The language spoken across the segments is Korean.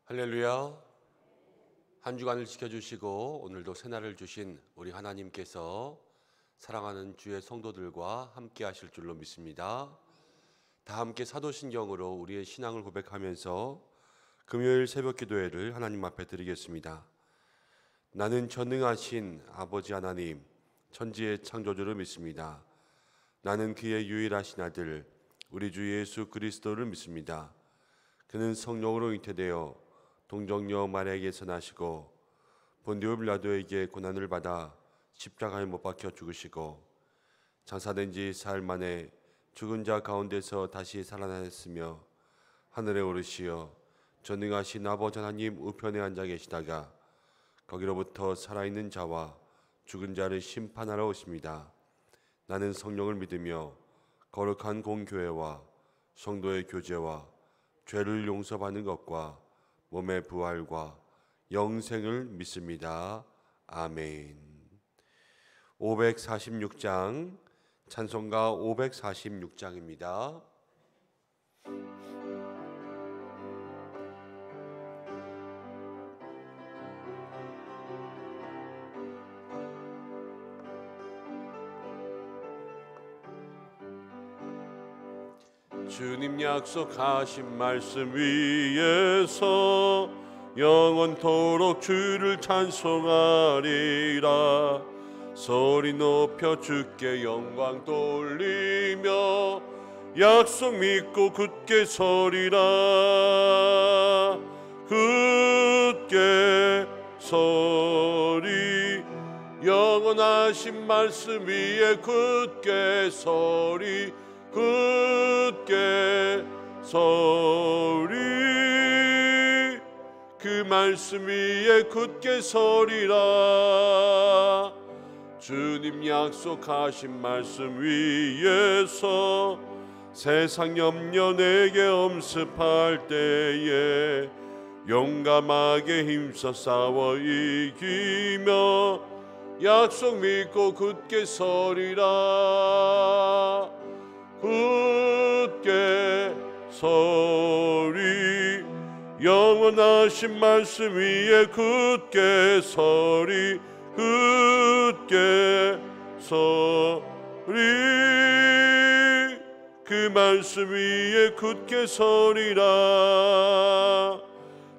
할렐루야. 한 주간을 지켜주시고 오늘도 새날을 주신 우리 하나님께서 사랑하는 주의 성도들과 함께 하실 줄로 믿습니다. 다 함께 사도신경으로 우리의 신앙을 고백하면서 금요일 새벽 기도회를 하나님 앞에 드리겠습니다. 나는 전능하신 아버지 하나님, 천지의 창조주를 믿습니다. 나는 그의 유일하신 아들 우리 주 예수 그리스도를 믿습니다. 그는 성령으로 잉태되어 동정녀 마리아에게서 나시고 본디오 빌라도에게 고난을 받아 십자가에 못 박혀 죽으시고 장사된 지 사흘 만에 죽은 자 가운데서 다시 살아나셨으며 하늘에 오르시어 전능하신 아버지 하나님 우편에 앉아 계시다가 거기로부터 살아있는 자와 죽은 자를 심판하러 오십니다. 나는 성령을 믿으며 거룩한 공교회와 성도의 교제와 죄를 용서받는 것과 몸의 부활과 영생을 믿습니다. 아멘. 546장 찬송가 546장입니다. 주님 약속하신 말씀 위에서 영원토록 주를 찬송하리라. 소리 높여 주께 영광 돌리며 약속 믿고 굳게 서리라. 굳게 서리 영원하신 말씀 위에 굳게 서리. 굳게 서리 그 말씀 위에 굳게 서리라. 주님 약속하신 말씀 위에서 세상 염려 내게 엄습할 때에 용감하게 힘써 싸워 이기며 약속 믿고 굳게 서리라. 굳게 서리 영원하신 말씀 위에 굳게 서리. 굳게 서리 그 말씀 위에 굳게 서리라.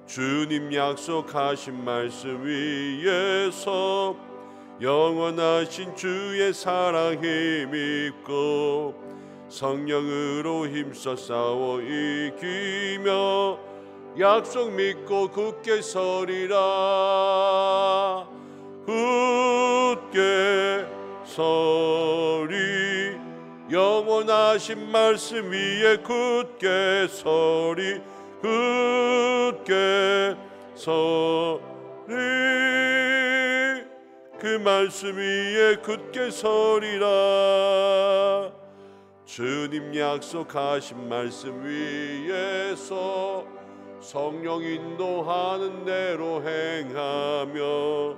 주님 약속하신 말씀 위에서 영원하신 주의 사랑 힘입고 성령으로 힘써 싸워 이기며 약속 믿고 굳게 서리라. 굳게 서리 영원하신 말씀 위에 굳게 서리. 굳게 서리 그 말씀 위에 굳게 서리라. 주님 약속하신 말씀 위에서 성령 인도하는 대로 행하며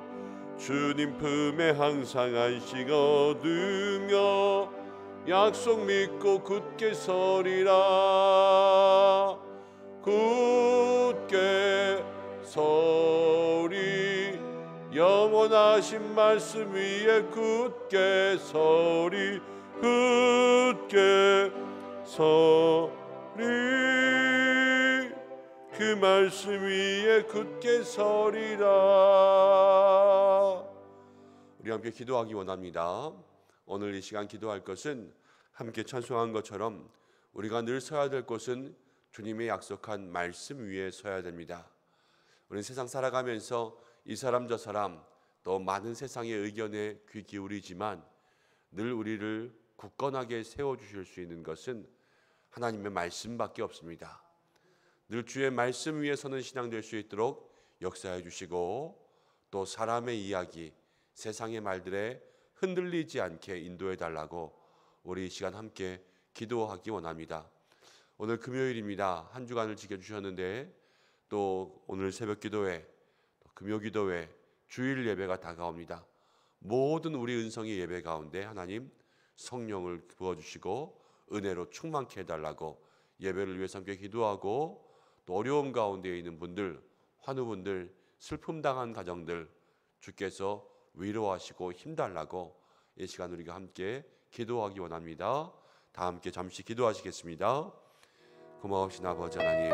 주님 품에 항상 안식 얻으며 약속 믿고 굳게 서리라. 굳게 서리 영원하신 말씀 위에 굳게 서리. 굳게 서리 그 말씀 위에 굳게 서리라. 우리 함께 기도하기 원합니다. 오늘 이 시간 기도할 것은 함께 찬송한 것처럼 우리가 늘 서야 될 곳은 주님의 약속한 말씀 위에 서야 됩니다. 우리는 세상 살아가면서 이 사람 저 사람 또 많은 세상의 의견에 귀 기울이지만 늘 우리를 굳건하게 세워주실 수 있는 것은 하나님의 말씀밖에 없습니다. 늘 주의 말씀 위에 서는 신앙 될 수 있도록 역사해 주시고 또 사람의 이야기, 세상의 말들에 흔들리지 않게 인도해 달라고 우리 이 시간 함께 기도하기 원합니다. 오늘 금요일입니다. 한 주간을 지켜주셨는데 또 오늘 새벽 기도회, 금요 기도회, 주일 예배가 다가옵니다. 모든 우리 은성의 예배 가운데 하나님 성령을 부어주시고 은혜로 충만케 해달라고 예배를 위해서 함께 기도하고 또 어려움 가운데 있는 분들 환우분들, 슬픔 당한 가정들 주께서 위로하시고 힘달라고 이 시간 우리가 함께 기도하기 원합니다. 다 함께 잠시 기도하시겠습니다. 고마우신 아버지 하나님,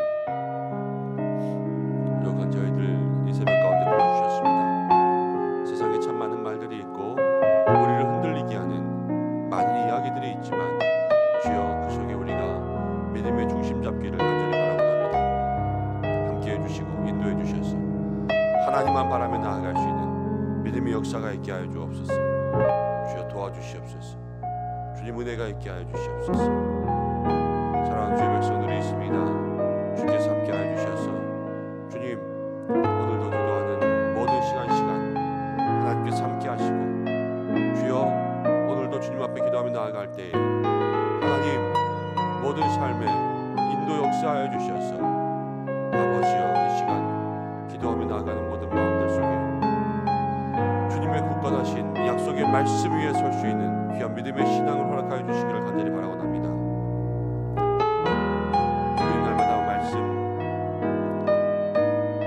부족한 저희들 이 새벽 가운데 불러주셨습니다. 세상에 참 많은 말들이 있고 우리를 흔들리게 하는 많은 이야기들이 있지만 주여 그 속에 우리가 믿음의 중심 잡기를 간절히 바라고 합니다. 함께 해주시고 인도해 주셔서 하나님만 바라며 나아갈 수 있는 믿음의 역사가 있게 하여 주옵소서. 주여 도와주시옵소서. 주님 은혜가 있게 하여 주시옵소서. 사랑하는 주의 백성들이 있습니다. 주께서 함께 하여 주셔서 주님 오늘도 기도하는 모든 시간 하나님께서 함께 하시고 주여 오늘도 주님 앞에 기도하며 나아갈 때에 하나님 모든 삶에 인도 역사하여 주셔서 아버지여 이 시간 기도하며 나아가는 모든 마음들 속에 주님의 굳건하신 약속의 말씀 위에 설 수 있는 귀한 믿음의 신앙을 허락하여 주시기를 간절히 바라고 합니다. 우리 날마다 말씀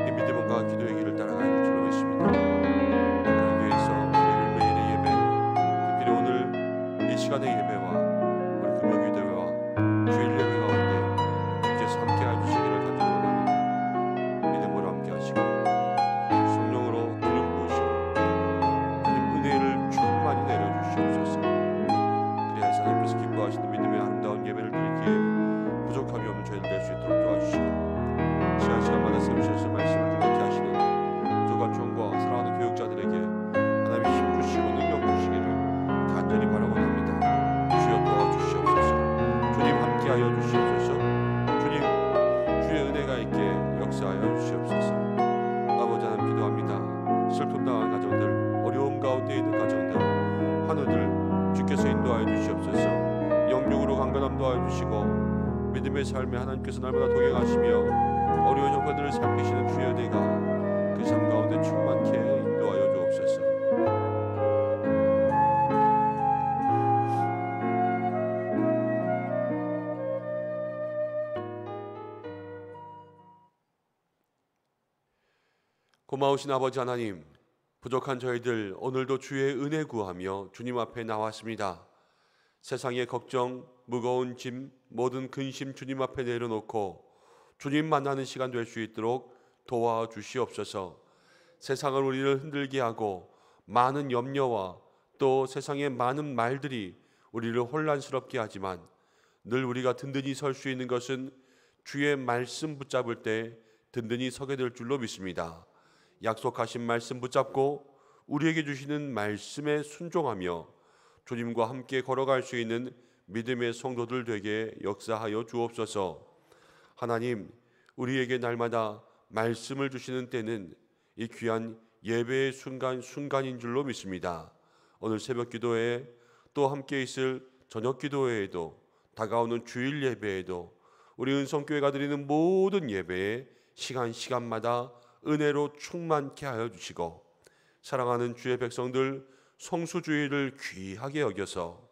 이 믿음과 기도의 길을 따라가야 될 줄로 믿습니다. 그러기 위해서 매일매일의 예배, 특별히 오늘 이 시간의 예배와 우리 금요기도회와 주일 예배 가운데 주께서 함께해 주시기를 간절히 원합니다. 믿음으로 함께하시고 성령으로 기름 부으시고 은혜를 충만히 내려주시옵소서. 그래야 하나님께서 기뻐하시는 믿음의 아름다운 예배를 드리기에 부족함이 없는 저희들 될 수 있도록 도와주시고 시간마다 세우셔서 말씀을 듣게 하시는 부족한 종과 사랑하는 교육자들에게 하나님의 힘 주시고 능력 주시기를 간절히 바라고 합니다. 주여 도와주시옵소서. 주님 함께하여 주시옵소서. 주님 주의 은혜가 있게 역사하여 주시옵소서. 아버지 하나님 기도합니다. 슬픔 당한 가정들, 어려움 가운데 있는 가정들, 환우들 주께서 인도하여 주시옵소서. 영적으로 강건함 도와여 주시고 믿음의 삶에 하나님께서 날마다 동행하시며 어려운 형편들을 살피시는 주의 은혜가 그 삶 가운데 충만케 인도하여 주옵소서. 고마우신 아버지 하나님, 부족한 저희들 오늘도 주의 은혜 구하며 주님 앞에 나왔습니다. 세상의 걱정, 무거운 짐, 모든 근심 주님 앞에 내려놓고 주님 만나는 시간 될 수 있도록 도와주시옵소서. 세상을 우리를 흔들게 하고 많은 염려와 또 세상의 많은 말들이 우리를 혼란스럽게 하지만 늘 우리가 든든히 설 수 있는 것은 주의 말씀 붙잡을 때 든든히 서게 될 줄로 믿습니다. 약속하신 말씀 붙잡고 우리에게 주시는 말씀에 순종하며 주님과 함께 걸어갈 수 있는 믿음의 성도들 되게 역사하여 주옵소서. 하나님, 우리에게 날마다 말씀을 주시는 때는 이 귀한 예배의 순간인 줄로 믿습니다. 오늘 새벽 기도회에 또 함께 있을 저녁 기도회에도 다가오는 주일 예배에도 우리 은성교회가 드리는 모든 예배에 시간마다 은혜로 충만케 하여 주시고 사랑하는 주의 백성들 성수주의를 귀하게 여겨서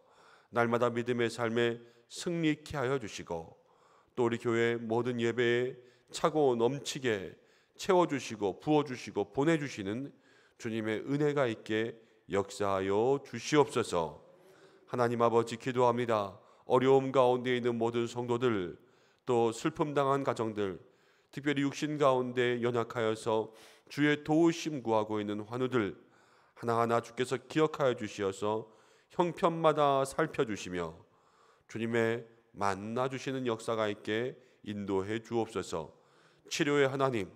날마다 믿음의 삶에 승리케 하여 주시고 또 우리 교회 모든 예배에 차고 넘치게 채워주시고 부어주시고 보내주시는 주님의 은혜가 있게 역사하여 주시옵소서. 하나님 아버지 기도합니다. 어려움 가운데 있는 모든 성도들, 또 슬픔 당한 가정들, 특별히 육신 가운데 연약하여서 주의 도우심 구하고 있는 환우들 하나하나 주께서 기억하여 주시어서 형편마다 살펴주시며 주님의 만나주시는 역사가 있게 인도해 주옵소서. 치료의 하나님,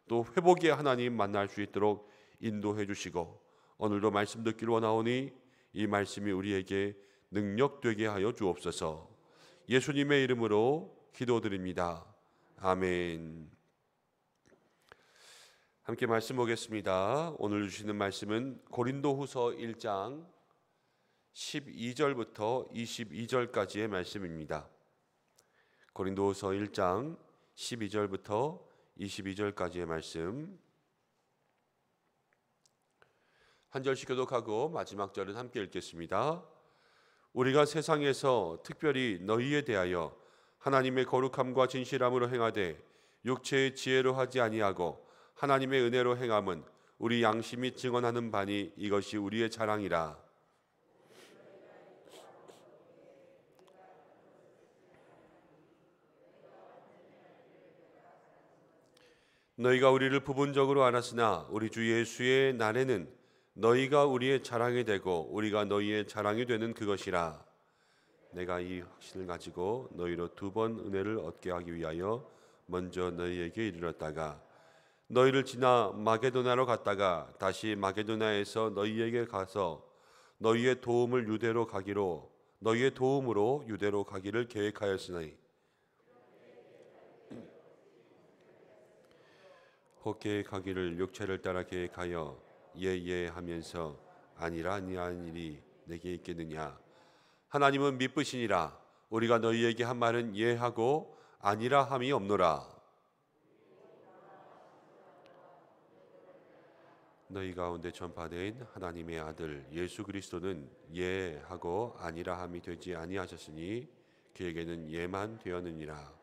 또 회복의 하나님 만날 수 있도록 인도해 주시고 오늘도 말씀 듣기로 원하오니 이 말씀이 우리에게 능력되게 하여 주옵소서. 예수님의 이름으로 기도드립니다. 아멘. 함께 말씀 보겠습니다. 오늘 주시는 말씀은 고린도후서 1장 12절부터 22절까지의 말씀입니다. 고린도후서 1장 12절부터 22절까지의 말씀 한 절씩 교독하고 마지막 절은 함께 읽겠습니다. 우리가 세상에서 특별히 너희에 대하여 하나님의 거룩함과 진실함으로 행하되 육체의 지혜로 하지 아니하고 하나님의 은혜로 행함은 우리 양심이 증언하는 바니 이것이 우리의 자랑이라. 너희가 우리를 부분적으로 알았으나 우리 주 예수의 날에는 너희가 우리의 자랑이 되고 우리가 너희의 자랑이 되는 그것이라. 내가 이 확신을 가지고 너희로 두 번 은혜를 얻게 하기 위하여 먼저 너희에게 이르렀다가 너희를 지나 마게도나로 갔다가 다시 마게도나에서 너희에게 가서 너희의 도움으로 유대로 가기를 계획하였으니 혹 계획하기를 육체를 따라 계획하여 예예 하면서 아니라 아니한 일이 내게 있겠느냐. 하나님은 미쁘시니라. 우리가 너희에게 한 말은 예하고 아니라 함이 없노라. 너희 가운데 전파된 하나님의 아들 예수 그리스도는 예하고 아니라 함이 되지 아니하셨으니 그에게는 예만 되었느니라.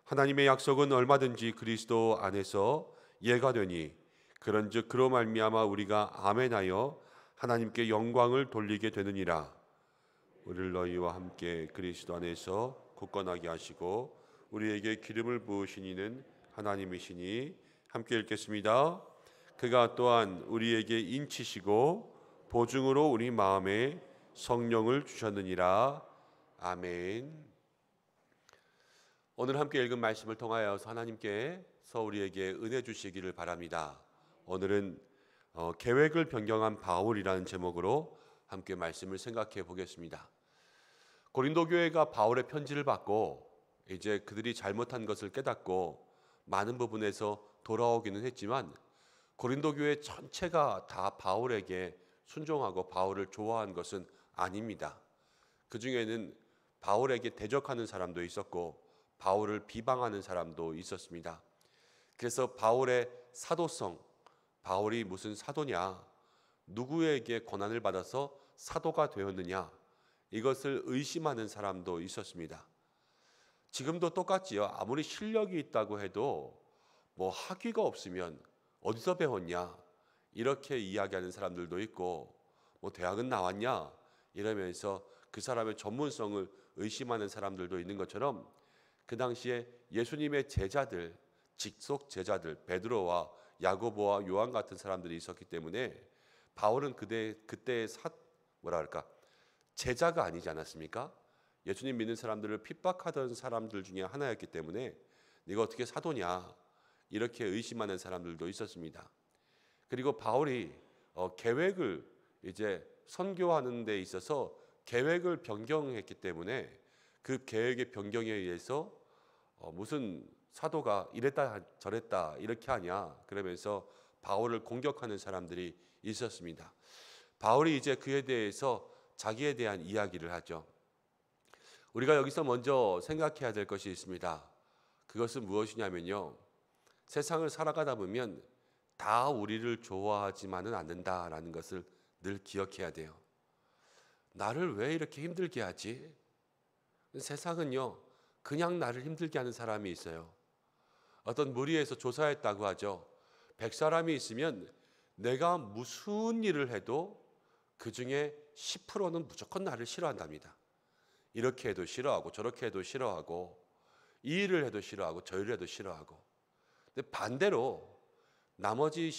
하나님의 약속은 얼마든지 그리스도 안에서 예가 되니 그런즉 그로 말미암아 우리가 아멘하여 하나님께 영광을 돌리게 되느니라. 우리를 너희와 함께 그리스도 안에서 굳건하게 하시고 우리에게 기름을 부으신 이는 하나님이시니 함께 읽겠습니다. 그가 또한 우리에게 인치시고 보증으로 우리 마음에 성령을 주셨느니라. 아멘. 오늘 함께 읽은 말씀을 통하여서 하나님께서 우리에게 은혜 주시기를 바랍니다. 오늘은 계획을 변경한 바울이라는 제목으로 함께 말씀을 생각해 보겠습니다. 고린도 교회가 바울의 편지를 받고 이제 그들이 잘못한 것을 깨닫고 많은 부분에서 돌아오기는 했지만 고린도 교회 전체가 다 바울에게 순종하고 바울을 좋아한 것은 아닙니다. 그 중에는 바울에게 대적하는 사람도 있었고 바울을 비방하는 사람도 있었습니다. 그래서 바울의 사도성, 바울이 무슨 사도냐, 누구에게 고난을 받아서 사도가 되었느냐, 이것을 의심하는 사람도 있었습니다. 지금도 똑같지요. 아무리 실력이 있다고 해도 뭐 학위가 없으면 어디서 배웠냐 이렇게 이야기하는 사람들도 있고, 뭐 대학은 나왔냐 이러면서 그 사람의 전문성을 의심하는 사람들도 있는 것처럼 그 당시에 예수님의 제자들, 직속 제자들 베드로와 야고보와 요한 같은 사람들이 있었기 때문에 바울은 그때의 제자가 아니지 않았습니까? 예수님 믿는 사람들을 핍박하던 사람들 중에 하나였기 때문에 네가 어떻게 사도냐 이렇게 의심하는 사람들도 있었습니다. 그리고 바울이 계획을 이제 선교하는 데 있어서 계획을 변경했기 때문에 그 계획의 변경에 의해서 무슨 사도가 이랬다 저랬다 이렇게 하냐 그러면서 바울을 공격하는 사람들이 있었습니다. 바울이 이제 그에 대해서 자기에 대한 이야기를 하죠. 우리가 여기서 먼저 생각해야 될 것이 있습니다. 그것은 무엇이냐면요, 세상을 살아가다 보면 다 우리를 좋아하지만은 않는다라는 것을 늘 기억해야 돼요. 나를 왜 이렇게 힘들게 하지? 세상은요 그냥 나를 힘들게 하는 사람이 있어요. 어떤 무리에서 조사했다고 하죠. 100사람이 있으면 내가 무슨 일을 해도 그 중에 10%는 무조건 나를 싫어한답니다. 이렇게 해도 싫어하고 저렇게 해도 싫어하고 이 일을 해도 싫어하고 저 일을 해도 싫어하고. 근데 반대로 나머지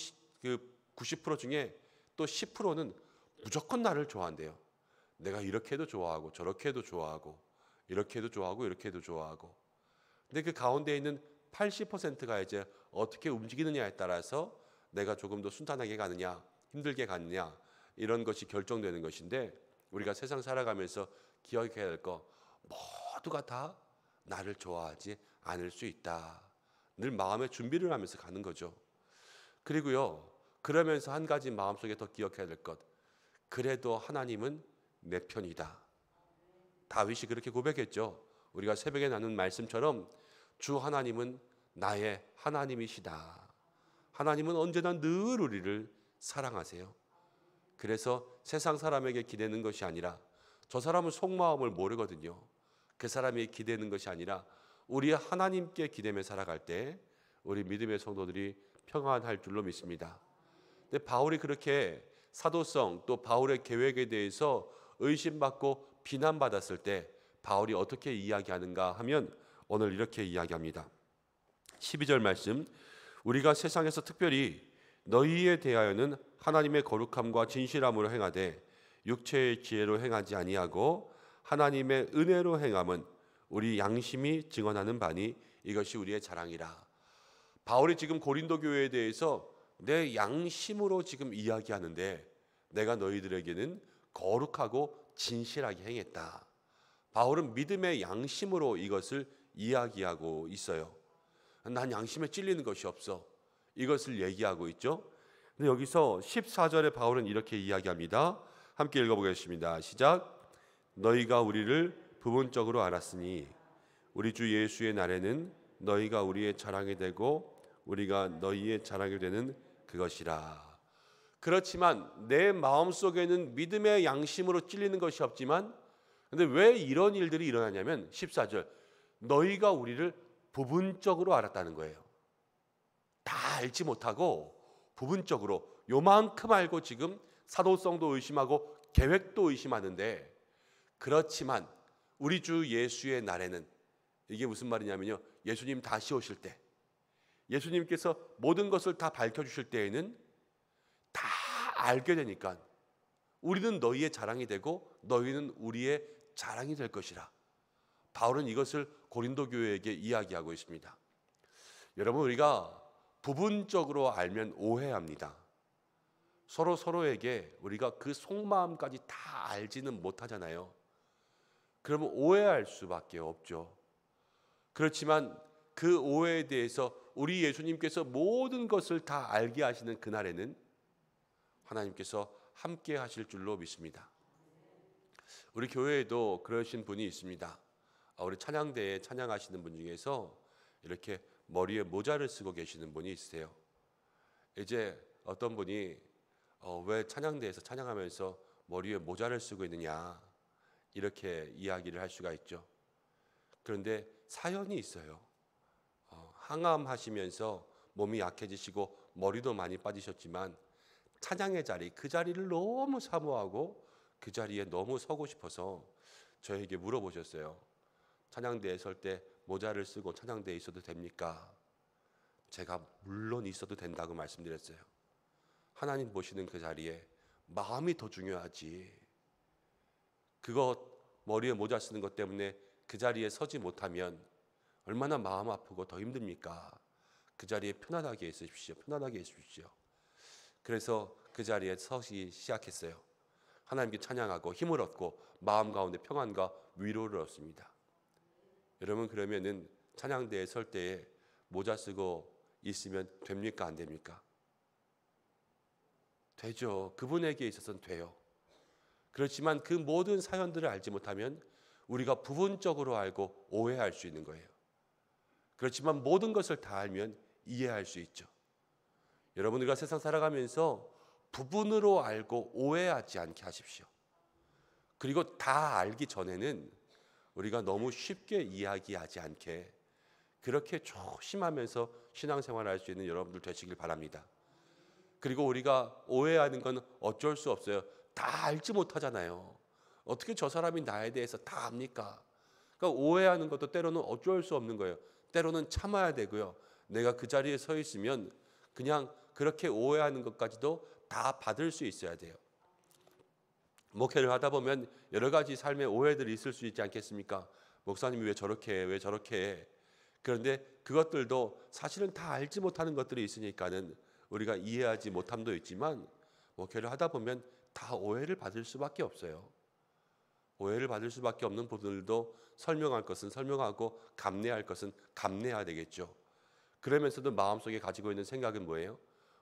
그 90% 중에 또 10%는 무조건 나를 좋아한대요. 내가 이렇게 해도 좋아하고 저렇게 해도 좋아하고 이렇게 해도 좋아하고 이렇게 해도 좋아하고. 근데 그 가운데 있는 80%가 이제 어떻게 움직이느냐에 따라서 내가 조금 더 순탄하게 가느냐 힘들게 가느냐 이런 것이 결정되는 것인데, 우리가 세상 살아가면서 기억해야 할 거, 모두가 다 나를 좋아하지 않을 수 있다. 늘 마음의 준비를 하면서 가는 거죠. 그리고요, 그러면서 한 가지 마음속에 더 기억해야 될 것, 그래도 하나님은 내 편이다. 다윗이 그렇게 고백했죠. 우리가 새벽에 나눈 말씀처럼 주 하나님은 나의 하나님이시다. 하나님은 언제나 늘 우리를 사랑하세요. 그래서 세상 사람에게 기대는 것이 아니라, 저 사람은 속마음을 모르거든요. 그 사람이 기대는 것이 아니라 우리 하나님께 기대며 살아갈 때 우리 믿음의 성도들이 평안할 줄로 믿습니다. 근데 바울이 그렇게 사도성 또 바울의 계획에 대해서 의심받고 비난받았을 때 바울이 어떻게 이야기하는가 하면 오늘 이렇게 이야기합니다. 12절 말씀, 우리가 세상에서 특별히 너희에 대하여는 하나님의 거룩함과 진실함으로 행하되 육체의 지혜로 행하지 아니하고 하나님의 은혜로 행함은 우리 양심이 증언하는 바니 이것이 우리의 자랑이라. 바울이 지금 고린도 교회에 대해서 내 양심으로 지금 이야기하는데 내가 너희들에게는 거룩하고 진실하게 행했다. 바울은 믿음의 양심으로 이것을 이야기하고 있어요. 난 양심에 찔리는 것이 없어. 이것을 얘기하고 있죠. 근데 여기서 14절에 바울은 이렇게 이야기합니다. 함께 읽어보겠습니다. 시작. 너희가 우리를 부분적으로 알았으니 우리 주 예수의 날에는 너희가 우리의 자랑이 되고 우리가 너희의 자랑이 되는 그것이라. 그렇지만 내 마음속에는 믿음의 양심으로 찔리는 것이 없지만 근데 왜 이런 일들이 일어나냐면 14절 너희가 우리를 부분적으로 알았다는 거예요. 다 알지 못하고 부분적으로 요만큼 알고 지금 사도성도 의심하고 계획도 의심하는데 그렇지만 우리 주 예수의 날에는 이게 무슨 말이냐면요. 예수님 다시 오실 때 예수님께서 모든 것을 다 밝혀주실 때에는 다 알게 되니까 우리는 너희의 자랑이 되고 너희는 우리의 자랑이 될 것이라. 바울은 이것을 고린도 교회에게 이야기하고 있습니다. 여러분 우리가 부분적으로 알면 오해합니다. 서로에게 우리가 그 속마음까지 다 알지는 못하잖아요. 그러면 오해할 수밖에 없죠. 그렇지만 그 오해에 대해서 우리 예수님께서 모든 것을 다 알게 하시는 그날에는 하나님께서 함께 하실 줄로 믿습니다. 우리 교회에도 그러신 분이 있습니다. 우리 찬양대에 찬양하시는 분 중에서 이렇게 머리에 모자를 쓰고 계시는 분이 있으세요. 이제 어떤 분이 왜 찬양대에서 찬양하면서 머리에 모자를 쓰고 있느냐 이렇게 이야기를 할 수가 있죠. 그런데 사연이 있어요. 항암하시면서 몸이 약해지시고 머리도 많이 빠지셨지만 찬양의 자리, 그 자리를 너무 사모하고 그 자리에 너무 서고 싶어서 저에게 물어보셨어요. 찬양대에 설 때 모자를 쓰고 찬양대에 있어도 됩니까? 제가 물론 있어도 된다고 말씀드렸어요. 하나님 보시는 그 자리에 마음이 더 중요하지. 그거 머리에 모자 쓰는 것 때문에 그 자리에 서지 못하면 얼마나 마음 아프고 더 힘듭니까? 그 자리에 편안하게 있으십시오. 편안하게 있으십시오. 그래서 그 자리에 서기 시작했어요. 하나님께 찬양하고 힘을 얻고 마음 가운데 평안과 위로를 얻습니다. 여러분 그러면은 찬양대에 설 때에 모자 쓰고 있으면 됩니까? 안 됩니까? 되죠. 그분에게 있어서는 돼요. 그렇지만 그 모든 사연들을 알지 못하면 우리가 부분적으로 알고 오해할 수 있는 거예요. 그렇지만 모든 것을 다 알면 이해할 수 있죠. 여러분 우리가 세상 살아가면서 부분으로 알고 오해하지 않게 하십시오. 그리고 다 알기 전에는 우리가 너무 쉽게 이야기하지 않게 그렇게 조심하면서 신앙생활을 할 수 있는 여러분들 되시길 바랍니다. 그리고 우리가 오해하는 건 어쩔 수 없어요. 다 알지 못하잖아요. 어떻게 저 사람이 나에 대해서 다 압니까? 그러니까 오해하는 것도 때로는 어쩔 수 없는 거예요. 때로는 참아야 되고요. 내가 그 자리에 서 있으면 그냥 그렇게 오해하는 것까지도 다 받을 수 있어야 돼요. 목회를 하다 보면 여러 가지 삶의 오해들이 있을 수 있지 않겠습니까? 목사님이 왜 저렇게 해? 왜 저렇게 해? 그런데 그것들도 사실은 다 알지 못하는 것들이 있으니까는 우리가 이해하지 못함도 있지만 목회를 하다 보면 다 오해를 받을 수밖에 없어요. 오해를 받을 수밖에 없는 부분들도 설명할 것은 설명하고 감내할 것은 감내해야 되겠죠. 그러면서도 마음속에 가지고 있는 생각은 뭐예요?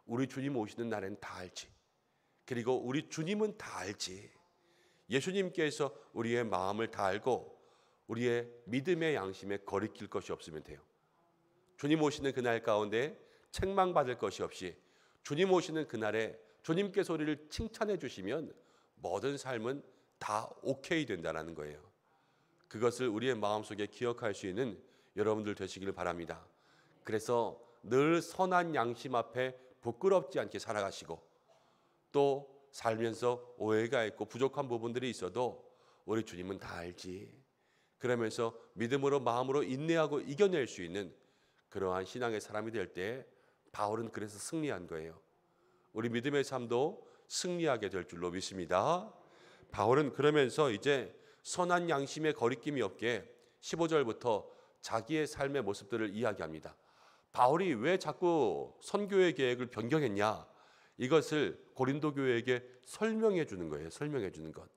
우리 주님 오시는 날엔 다 알지. 그리고 우리 주님은 다 알지. 예수님께서 우리의 마음을 다 알고 우리의 믿음의 양심에 거리낄 것이 없으면 돼요. 주님 오시는 그날 가운데 책망받을 것이 없이 주님 오시는 그날에 주님께서 우리를 칭찬해 주시면 모든 삶은 다 오케이 된다는 거예요. 그것을 우리의 마음속에 기억할 수 있는 여러분들 되시기를 바랍니다. 그래서 늘 선한 양심 앞에 부끄럽지 않게 살아가시고, 또 살면서 오해가 있고 부족한 부분들이 있어도 우리 주님은 다 알지, 그러면서 믿음으로 마음으로 인내하고 이겨낼 수 있는 그러한 신앙의 사람이 될 때 바울은 그래서 승리한 거예요. 우리 믿음의 삶도 승리하게 될 줄로 믿습니다. 바울은 그러면서 이제 선한 양심에 거리낌이 없게 15절부터 자기의 삶의 모습들을 이야기합니다. 바울이 왜 자꾸 선교의 계획을 변경했냐, 이것을 고린도 교회에게 설명해 주는 거예요. 설명해 주는 것.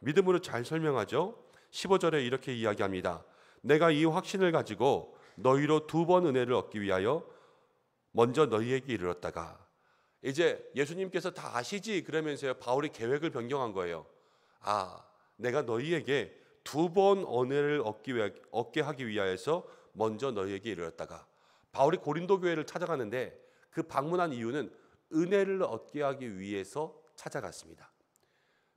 믿음으로 잘 설명하죠. 15절에 이렇게 이야기합니다. 내가 이 확신을 가지고 너희로 2번 은혜를 얻기 위하여 먼저 너희에게 이르렀다가, 이제 예수님께서 다 아시지 그러면서요, 바울이 계획을 변경한 거예요. 내가 너희에게 2번 은혜를 얻게 하기 위하여서 먼저 너희에게 이르렀다가, 바울이 고린도 교회를 찾아가는데 그 방문한 이유는 은혜를 얻게 하기 위해서 찾아갔습니다.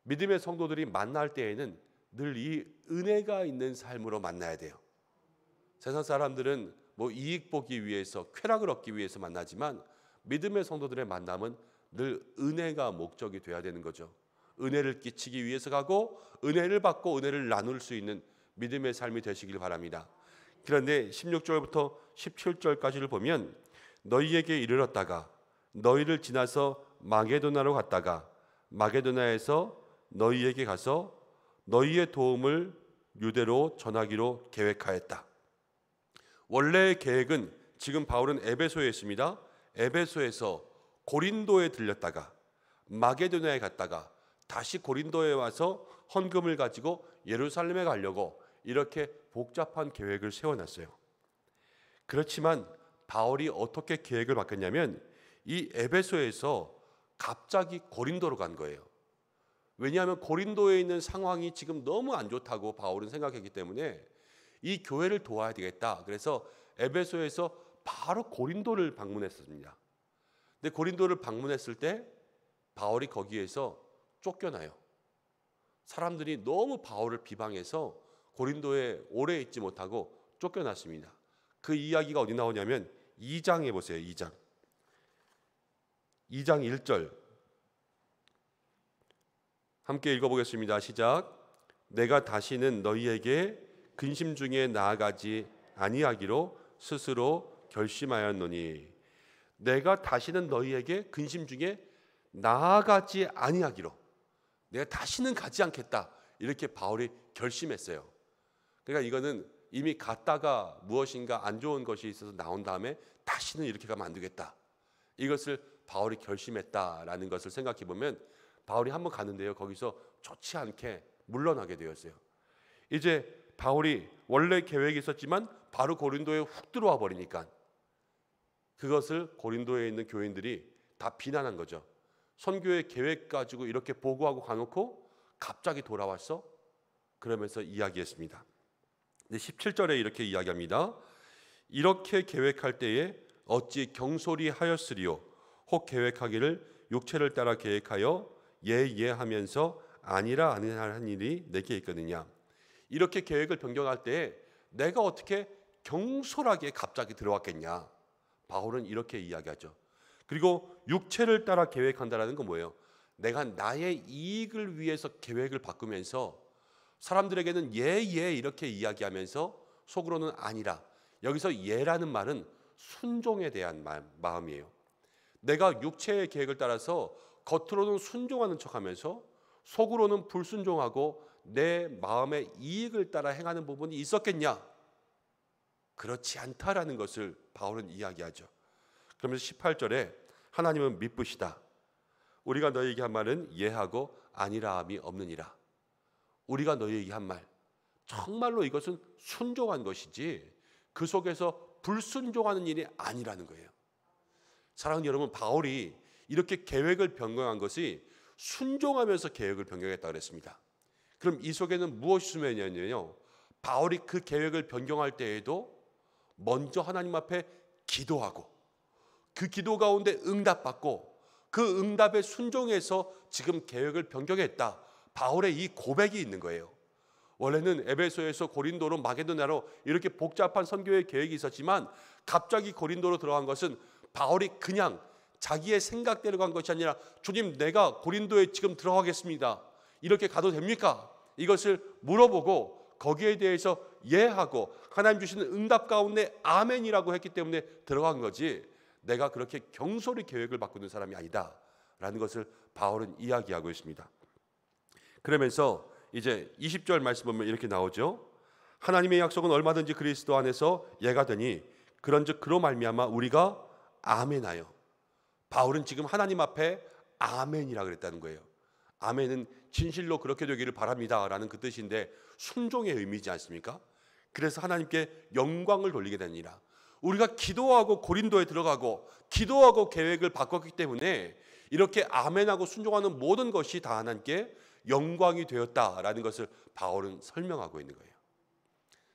믿음의 성도들이 만날 때에는 늘 이 은혜가 있는 삶으로 만나야 돼요. 세상 사람들은 이익 보기 위해서, 쾌락을 얻기 위해서 만나지만 믿음의 성도들의 만남은 늘 은혜가 목적이 돼야 되는 거죠. 은혜를 끼치기 위해서 가고 은혜를 받고 은혜를 나눌 수 있는 믿음의 삶이 되시길 바랍니다. 그런데 16절부터 17절까지를 보면 너희에게 이르렀다가 너희를 지나서 마게도나로 갔다가 마게도나에서 너희에게 가서 너희의 도움을 유대로 전하기로 계획하였다. 원래의 계획은 지금 바울은 에베소에 있습니다. 에베소에서 고린도에 들렸다가 마게도나에 갔다가 다시 고린도에 와서 헌금을 가지고 예루살렘에 가려고 이렇게 복잡한 계획을 세워놨어요. 그렇지만 바울이 어떻게 계획을 바꿨냐면 이 에베소에서 갑자기 고린도로 간 거예요. 왜냐하면 고린도에 있는 상황이 지금 너무 안 좋다고 바울은 생각했기 때문에 이 교회를 도와야 되겠다. 그래서 에베소에서 바로 고린도를 방문했습니다. 근데 고린도를 방문했을 때 바울이 거기에서 쫓겨나요. 사람들이 너무 바울을 비방해서 고린도에 오래 있지 못하고 쫓겨났습니다. 그 이야기가 어디 나오냐면 2장에 보세요. 2장 1절 함께 읽어보겠습니다. 시작. 내가 다시는 너희에게 근심 중에 나아가지 아니하기로 스스로 결심하였노니, 내가 다시는 너희에게 근심 중에 나아가지 아니하기로, 내가 다시는 가지 않겠다, 이렇게 바울이 결심했어요. 그러니까 이거는 이미 갔다가 무엇인가 안 좋은 것이 있어서 나온 다음에 다시는 이렇게 가면 안 되겠다, 이것을 바울이 결심했다라는 것을 생각해 보면 바울이 한번 갔는데요, 거기서 좋지 않게 물러나게 되었어요. 이제 바울이 원래 계획이 있었지만 바로 고린도에 훅 들어와 버리니까 그것을 고린도에 있는 교인들이 다 비난한 거죠. 선교의 계획 가지고 이렇게 보고하고 가놓고 갑자기 돌아왔어? 그러면서 이야기했습니다. 17절에 이렇게 이야기합니다. 이렇게 계획할 때에 어찌 경솔히 하였으리요, 혹 계획하기를 육체를 따라 계획하여 예하면서 아니라 아니할 일이 내게 있거든요. 이렇게 계획을 변경할 때 내가 어떻게 경솔하게 갑자기 들어왔겠냐, 바울은 이렇게 이야기하죠. 그리고 육체를 따라 계획한다는 건 뭐예요? 내가 나의 이익을 위해서 계획을 바꾸면서 사람들에게는 예 이렇게 이야기하면서 속으로는 아니라, 여기서 예라는 말은 순종에 대한 마음이에요. 내가 육체의 계획을 따라서 겉으로는 순종하는 척하면서 속으로는 불순종하고 내 마음의 이익을 따라 행하는 부분이 있었겠냐? 그렇지 않다라는 것을 바울은 이야기하죠. 그러면서 18절에 하나님은 미쁘시다. 우리가 너희에게 한 말은 예하고 아니라함이 없느니라. 우리가 너희에게 한 말, 정말로 이것은 순종한 것이지 그 속에서 불순종하는 일이 아니라는 거예요. 사랑하는 여러분, 바울이 이렇게 계획을 변경한 것이 순종하면서 계획을 변경했다고 그랬습니다. 그럼 이 속에는 무엇이 숨어있냐면요, 바울이 그 계획을 변경할 때에도 먼저 하나님 앞에 기도하고 그 기도 가운데 응답받고 그 응답에 순종해서 지금 계획을 변경했다, 바울의 이 고백이 있는 거예요. 원래는 에베소에서 고린도로 마게도냐로 이렇게 복잡한 선교의 계획이 있었지만 갑자기 고린도로 들어간 것은 바울이 그냥 자기의 생각대로 간 것이 아니라 주님, 내가 고린도에 지금 들어가겠습니다. 이렇게 가도 됩니까? 이것을 물어보고 거기에 대해서 예하고 하나님 주시는 응답 가운데 아멘이라고 했기 때문에 들어간 거지, 내가 그렇게 경솔히 계획을 바꾸는 사람이 아니다 라는 것을 바울은 이야기하고 있습니다. 그러면서 이제 20절 말씀 보면 이렇게 나오죠. 하나님의 약속은 얼마든지 그리스도 안에서 예가 되니 그런즉 그로 말미암아 우리가 아멘하여. 바울은 지금 하나님 앞에 아멘이라 그랬다는 거예요. 아멘은 진실로 그렇게 되기를 바랍니다 라는 그 뜻인데 순종의 의미지 않습니까? 그래서 하나님께 영광을 돌리게 되니라. 우리가 기도하고 고린도에 들어가고 기도하고 계획을 바꿨기 때문에 이렇게 아멘하고 순종하는 모든 것이 다 하나님께 영광이 되었다라는 것을 바울은 설명하고 있는 거예요.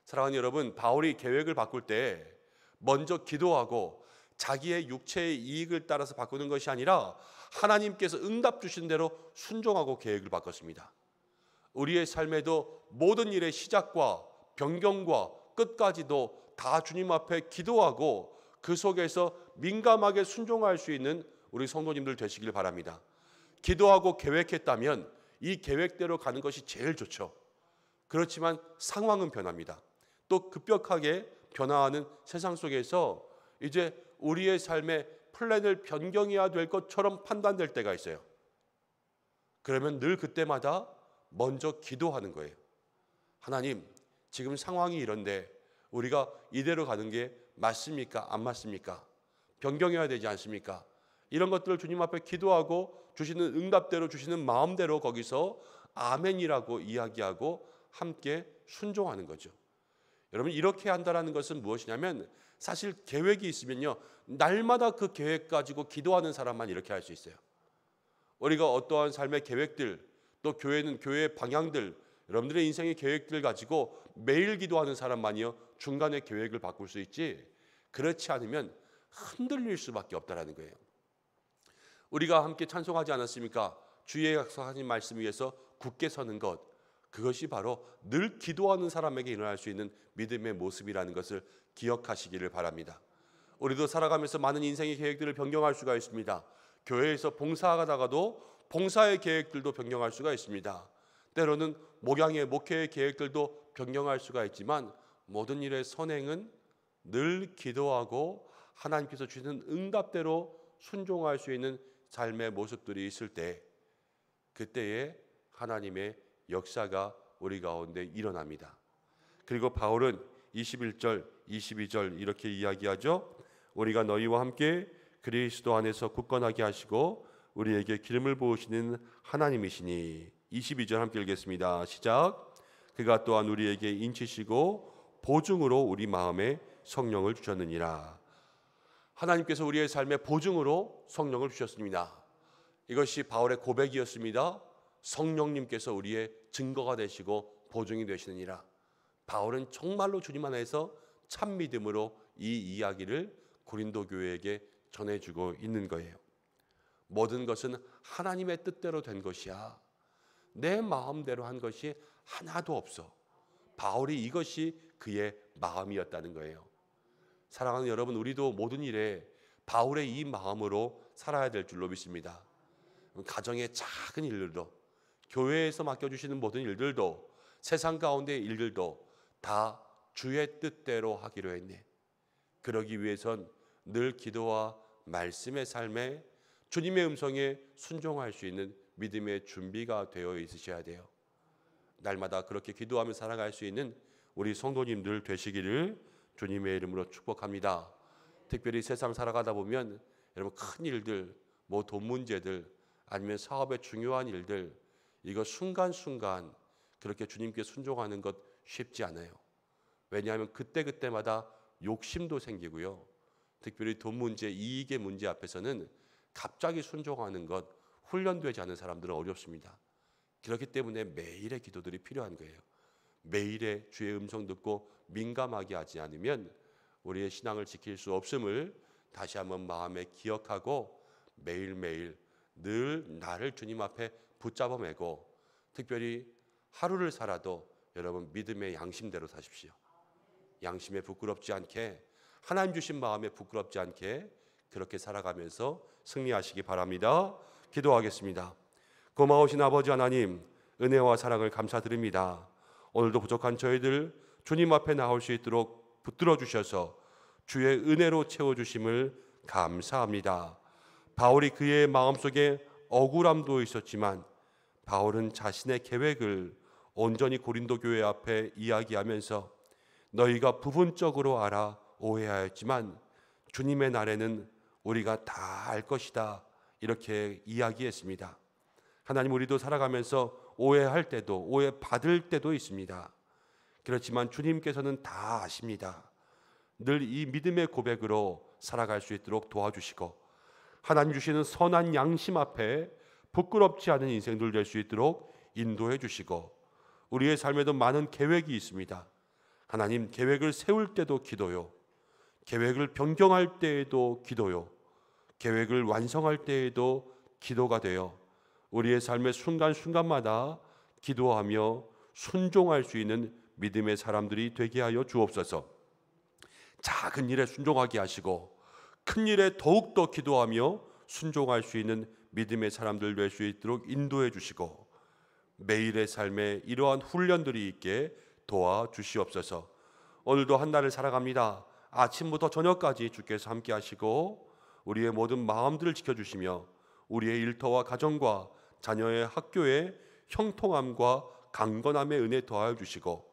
사랑하는 여러분, 바울이 계획을 바꿀 때 먼저 기도하고 자기의 육체의 이익을 따라서 바꾸는 것이 아니라 하나님께서 응답 주신 대로 순종하고 계획을 바꿨습니다. 우리의 삶에도 모든 일의 시작과 변경과 끝까지도 다 주님 앞에 기도하고 그 속에서 민감하게 순종할 수 있는 우리 성도님들 되시길 바랍니다. 기도하고 계획했다면 이 계획대로 가는 것이 제일 좋죠. 그렇지만 상황은 변합니다. 또 급격하게 변화하는 세상 속에서 이제 우리의 삶의 플랜을 변경해야 될 것처럼 판단될 때가 있어요. 그러면 늘 그때마다 먼저 기도하는 거예요. 하나님, 지금 상황이 이런데 우리가 이대로 가는 게 맞습니까? 안 맞습니까? 변경해야 되지 않습니까? 이런 것들을 주님 앞에 기도하고 주시는 응답대로 주시는 마음대로 거기서 아멘이라고 이야기하고 함께 순종하는 거죠. 여러분, 이렇게 한다는 것은 무엇이냐면 사실 계획이 있으면요, 날마다 그 계획 가지고 기도하는 사람만 이렇게 할 수 있어요. 우리가 어떠한 삶의 계획들, 또 교회는 교회의 방향들, 여러분들의 인생의 계획들 가지고 매일 기도하는 사람만이요 중간에 계획을 바꿀 수 있지, 그렇지 않으면 흔들릴 수밖에 없다라는 거예요. 우리가 함께 찬송하지 않았습니까? 주의 약속하신 말씀 위에서 굳게 서는 것, 그것이 바로 늘 기도하는 사람에게 일어날 수 있는 믿음의 모습이라는 것을 기억하시기를 바랍니다. 우리도 살아가면서 많은 인생의 계획들을 변경할 수가 있습니다. 교회에서 봉사하다가도 봉사의 계획들도 변경할 수가 있습니다. 때로는 목양의 목회의 계획들도 변경할 수가 있지만 모든 일의 선행은 늘 기도하고 하나님께서 주시는 응답대로 순종할 수 있는 삶의 모습들이 있을 때, 그때에 하나님의 역사가 우리 가운데 일어납니다. 그리고 바울은 21절, 22절 이렇게 이야기하죠. 우리가 너희와 함께 그리스도 안에서 굳건하게 하시고 우리에게 기름을 부으시는 하나님이시니. 22절 함께 읽겠습니다. 시작. 그가 또한 우리에게 인치시고 보증으로 우리 마음에 성령을 주셨느니라. 하나님께서 우리의 삶에 보증으로 성령을 주셨습니다. 이것이 바울의 고백이었습니다. 성령님께서 우리의 증거가 되시고 보증이 되시느니라. 바울은 정말로 주님 안에서 참 믿음으로 이 이야기를 고린도 교회에게 전해주고 있는 거예요. 모든 것은 하나님의 뜻대로 된 것이야. 내 마음대로 한 것이 하나도 없어. 바울이 이것이 그의 마음이었다는 거예요. 사랑하는 여러분, 우리도 모든 일에 바울의 이 마음으로 살아야 될 줄로 믿습니다. 가정의 작은 일들도, 교회에서 맡겨주시는 모든 일들도, 세상 가운데의 일들도 다 주의 뜻대로 하기로 했네. 그러기 위해선 늘 기도와 말씀의 삶에 주님의 음성에 순종할 수 있는 믿음의 준비가 되어 있으셔야 돼요. 날마다 그렇게 기도하며 살아갈 수 있는 우리 성도님들 되시기를 주님의 이름으로 축복합니다. 특별히 세상 살아가다 보면 여러분 큰 일들, 뭐 돈 문제들, 아니면 사업의 중요한 일들, 이거 순간순간 그렇게 주님께 순종하는 것 쉽지 않아요. 왜냐하면 그때그때마다 욕심도 생기고요. 특별히 돈 문제, 이익의 문제 앞에서는 갑자기 순종하는 것, 훈련되지 않은 사람들은 어렵습니다. 그렇기 때문에 매일의 기도들이 필요한 거예요. 매일의 주의 음성 듣고 민감하게 하지 않으면 우리의 신앙을 지킬 수 없음을 다시 한번 마음에 기억하고 매일매일 늘 나를 주님 앞에 붙잡아 매고, 특별히 하루를 살아도 여러분 믿음의 양심대로 사십시오. 양심에 부끄럽지 않게, 하나님 주신 마음에 부끄럽지 않게 그렇게 살아가면서 승리하시기 바랍니다. 기도하겠습니다. 고마우신 아버지 하나님, 은혜와 사랑을 감사드립니다. 오늘도 부족한 저희들 주님 앞에 나올 수 있도록 붙들어 주셔서 주의 은혜로 채워주심을 감사합니다. 바울이 그의 마음속에 억울함도 있었지만 바울은 자신의 계획을 온전히 고린도 교회 앞에 이야기하면서 너희가 부분적으로 알아 오해하였지만 주님의 날에는 우리가 다 알 것이다, 이렇게 이야기했습니다. 하나님, 우리도 살아가면서 오해할 때도 오해받을 때도 있습니다. 그렇지만 주님께서는 다 아십니다. 늘 이 믿음의 고백으로 살아갈 수 있도록 도와주시고 하나님 주시는 선한 양심 앞에 부끄럽지 않은 인생들 될 수 있도록 인도해 주시고, 우리의 삶에도 많은 계획이 있습니다. 하나님, 계획을 세울 때도 기도요, 계획을 변경할 때에도 기도요, 계획을 완성할 때에도 기도가 되어 우리의 삶의 순간순간마다 기도하며 순종할 수 있는 믿음의 사람들이 되게 하여 주옵소서. 작은 일에 순종하게 하시고 큰 일에 더욱더 기도하며 순종할 수 있는 믿음의 사람들 될 수 있도록 인도해 주시고, 매일의 삶에 이러한 훈련들이 있게 도와주시옵소서. 오늘도 한 날을 살아갑니다. 아침부터 저녁까지 주께서 함께 하시고 우리의 모든 마음들을 지켜주시며 우리의 일터와 가정과 자녀의 학교의 형통함과 강건함의 은혜 더하여 주시고,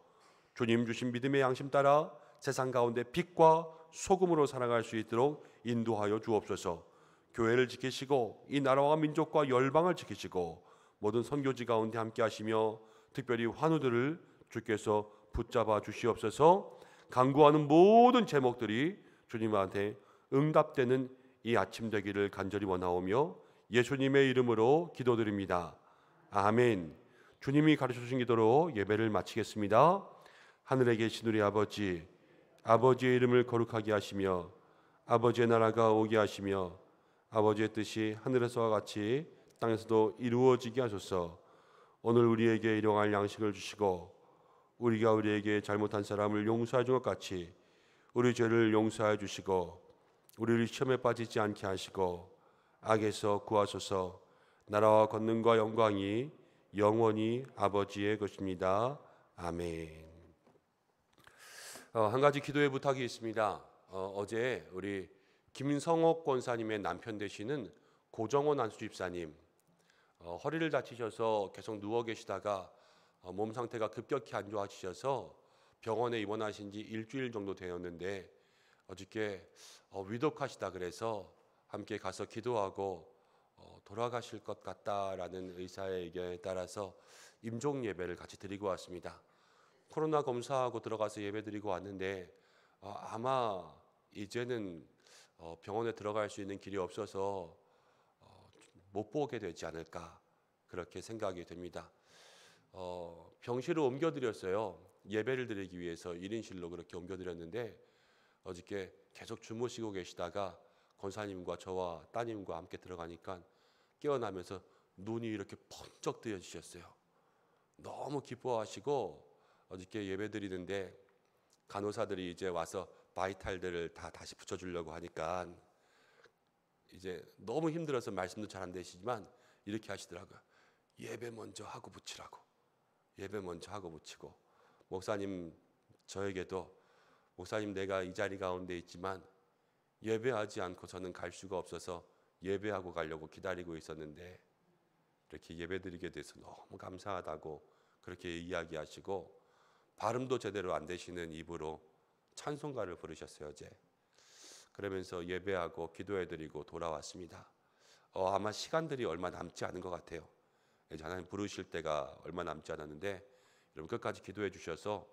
주님 주신 믿음의 양심 따라 세상 가운데 빛과 소금으로 살아갈 수 있도록 인도하여 주옵소서. 교회를 지키시고 이 나라와 민족과 열방을 지키시고 모든 선교지 가운데 함께 하시며 특별히 환우들을 주께서 붙잡아 주시옵소서. 간구하는 모든 제목들이 주님한테 응답되는 이 아침 되기를 간절히 원하오며 예수님의 이름으로 기도드립니다. 아멘. 주님이 가르쳐 주신 기도로 예배를 마치겠습니다. 하늘에 계신 우리 아버지, 아버지의 이름을 거룩하게 하시며 아버지의 나라가 오게 하시며 아버지의 뜻이 하늘에서와 같이 땅에서도 이루어지게 하소서. 오늘 우리에게 일용할 양식을 주시고 우리가 우리에게 잘못한 사람을 용서해 준 것 같이 우리 죄를 용서해 주시고 우리를 시험에 빠지지 않게 하시고 악에서 구하소서. 나라와 권능과 영광이 영원히 아버지의 것입니다. 아멘. 한 가지 기도의 부탁이 있습니다. 어제 우리 김성옥 권사님의 남편 되시는 고정원 안수집사님, 허리를 다치셔서 계속 누워 계시다가 몸 상태가 급격히 안 좋아지셔서 병원에 입원하신 지 일주일 정도 되었는데 어저께 위독하시다 그래서 함께 가서 기도하고 돌아가실 것 같다라는 의사의 의견에 따라서 임종 예배를 같이 드리고 왔습니다. 코로나 검사하고 들어가서 예배 드리고 왔는데 아마 이제는 병원에 들어갈 수 있는 길이 없어서 못 보게 되지 않을까, 그렇게 생각이 됩니다. 병실을 옮겨드렸어요. 예배를 드리기 위해서 1인실로 그렇게 옮겨드렸는데 어저께 계속 주무시고 계시다가 권사님과 저와 따님과 함께 들어가니까 깨어나면서 눈이 이렇게 번쩍 뜨여지셨어요. 너무 기뻐하시고 어저께 예배 드리는데 간호사들이 이제 와서 바이탈들을 다 다시 붙여주려고 하니까 이제 너무 힘들어서 말씀도 잘 안 되시지만 이렇게 하시더라고요. 예배 먼저 하고 붙이라고. 예배 먼저 하고 붙이고, 목사님 저에게도 목사님 내가 이 자리 가운데 있지만 예배하지 않고서는 갈 수가 없어서 예배하고 가려고 기다리고 있었는데 이렇게 예배 드리게 돼서 너무 감사하다고 그렇게 이야기하시고, 발음도 제대로 안 되시는 입으로 찬송가를 부르셨어요 어제. 그러면서 예배하고 기도해드리고 돌아왔습니다. 아마 시간들이 얼마 남지 않은 것 같아요. 하나님 부르실 때가 얼마 남지 않았는데 여러분 끝까지 기도해 주셔서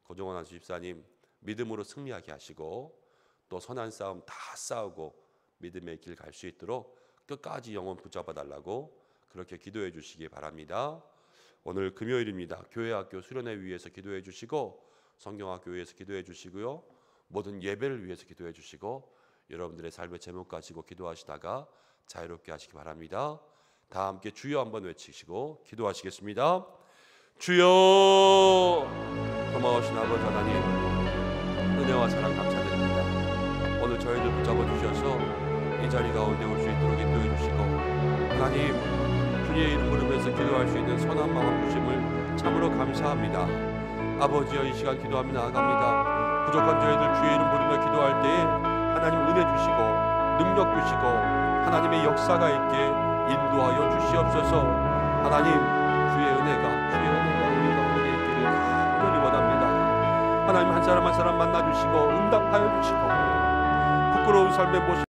고정원 안수집사님 믿음으로 승리하게 하시고 또 선한 싸움 다 싸우고 믿음의 길 갈 수 있도록 끝까지 영혼 붙잡아 달라고 그렇게 기도해 주시기 바랍니다. 오늘 금요일입니다. 교회 학교 수련회 위해서 기도해 주시고 성경학교 위해서 기도해 주시고요. 모든 예배를 위해서 기도해 주시고 여러분들의 삶의 제목 가지고 기도하시다가 자유롭게 하시기 바랍니다. 다 함께 주여 한번 외치시고 기도하시겠습니다. 주여, 고마우신 아버지 하나님, 은혜와 사랑 감사드립니다. 오늘 저희들 붙잡아 주셔서 이 자리 가운데 올 수 있도록 인도해 주시고, 하나님 주의 이름 부르면서 기도할 수 있는 선한 마음 주심을 참으로 감사합니다. 아버지여, 이 시간 기도하며 나아갑니다. 부족한 저희들 주의 이름 부르며 기도할 때에 하나님 은혜 주시고 능력 주시고 하나님의 역사가 있게 인도하여 주시옵소서. 하나님 주의 은혜가 우리 가운데 있기를 간절히 원합니다. 하나님 한 사람 한 사람 만나 주시고 응답하여 주시고 부끄러운 삶의 모습